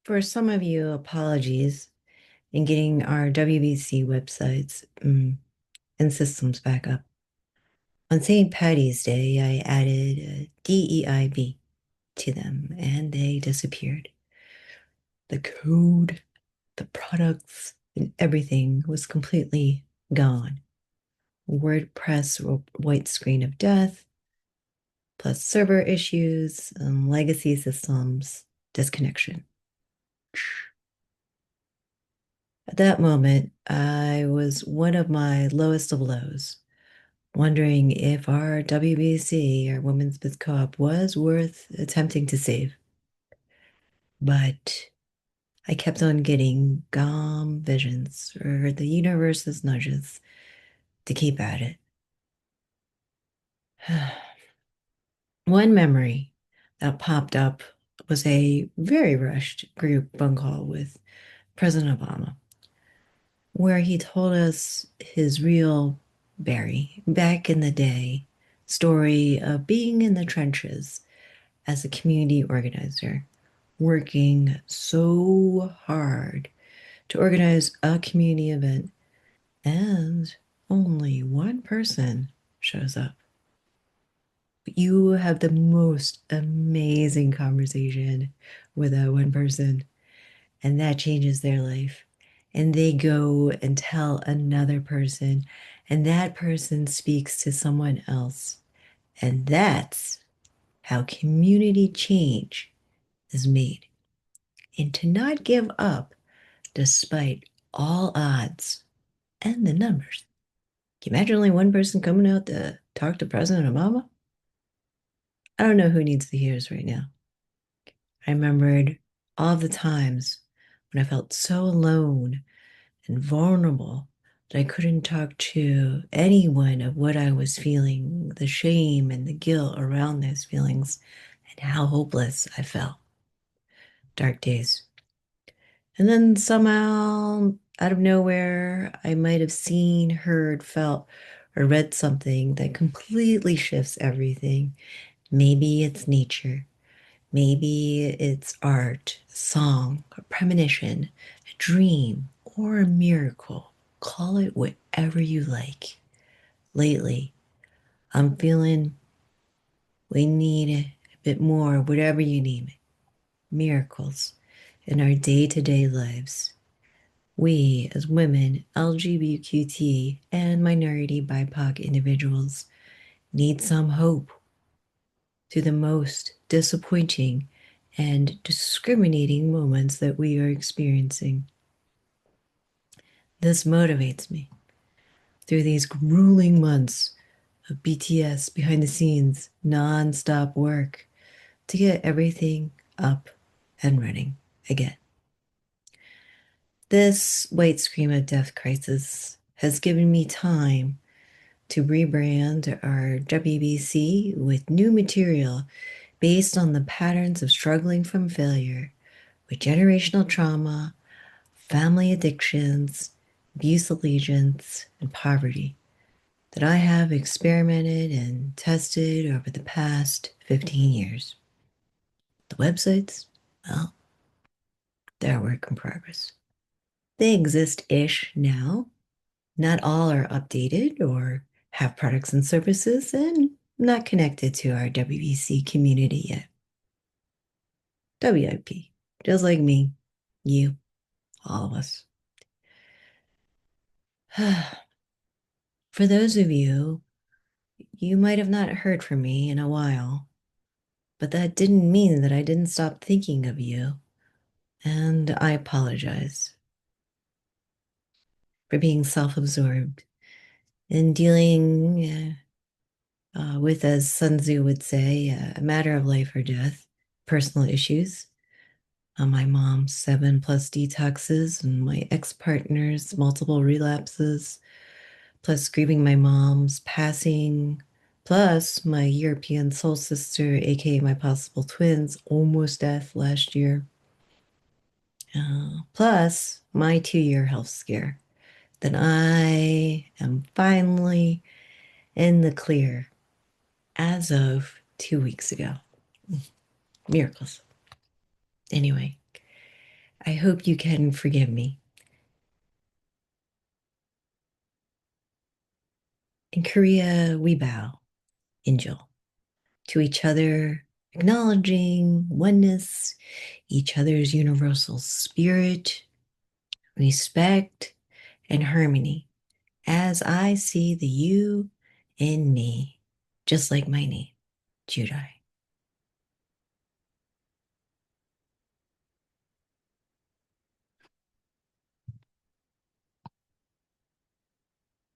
For some of you, apologies in getting our WBC websites and systems back up. On St. Patty's Day, I added a DEIB to them and they disappeared. The code, the products, and everything was completely gone. WordPress white screen of death, plus server issues, legacy systems, disconnection. At that moment, I was one of my lowest of lows, wondering if our WBC, our Women's Biz Co-op, was worth attempting to save. But I kept on getting gum visions or the universe's nudges to keep at it. One memory that popped up was a very rushed group phone call with President Obama, where he told us his real Barry, back in the day, story of being in the trenches as a community organizer, working so hard to organize a community event, and only one person shows up. You have the most amazing conversation with that one person, and that changes their life. And they go and tell another person, and that person speaks to someone else. And that's how community change is made. And to not give up despite all odds and the numbers. Can you imagine only one person coming out to talk to President Obama? I don't know who needs to hear this right now. I remembered all the times when I felt so alone and vulnerable that I couldn't talk to anyone of what I was feeling, the shame and the guilt around those feelings, and how hopeless I felt. Dark days. And then somehow, out of nowhere, I might have seen, heard, felt, or read something that completely shifts everything. Maybe it's nature. Maybe it's art, song, a premonition, a dream, or a miracle. Call it whatever you like. Lately, I'm feeling we need a bit more, whatever you name it, miracles in our day-to-day lives. We, as women, LGBTQ, and minority BIPOC individuals, need some hope to the most disappointing and discriminating moments that we are experiencing. This motivates me through these grueling months of BTS behind the scenes, non-stop work to get everything up and running again. This white scream of death crisis has given me time to rebrand our WBC with new material based on the patterns of struggling from failure with generational trauma, family addictions, abuse allegiance, and poverty that I have experimented and tested over the past 15 years. The websites, well, they're a work in progress. They exist-ish now. Not all are updated or have products and services and not connected to our WBC community yet. WIP, just like me, you, all of us. For those of you, you might have not heard from me in a while, but that didn't mean that I didn't stop thinking of you, and I apologize for being self-absorbed and dealing with, as Sun Tzu would say, a matter of life or death, personal issues. My mom's 7+ detoxes and my ex-partner's multiple relapses, plus grieving my mom's passing, plus my European soul sister, aka my possible twins, almost death last year, plus my 2-year health scare. Then I am finally in the clear as of 2 weeks ago. Miracles. Anyway, I hope you can forgive me. In Korea, we bow, injeol, to each other, acknowledging oneness, each other's universal spirit, respect, and harmony, as I see the you in me, just like my name, Judi.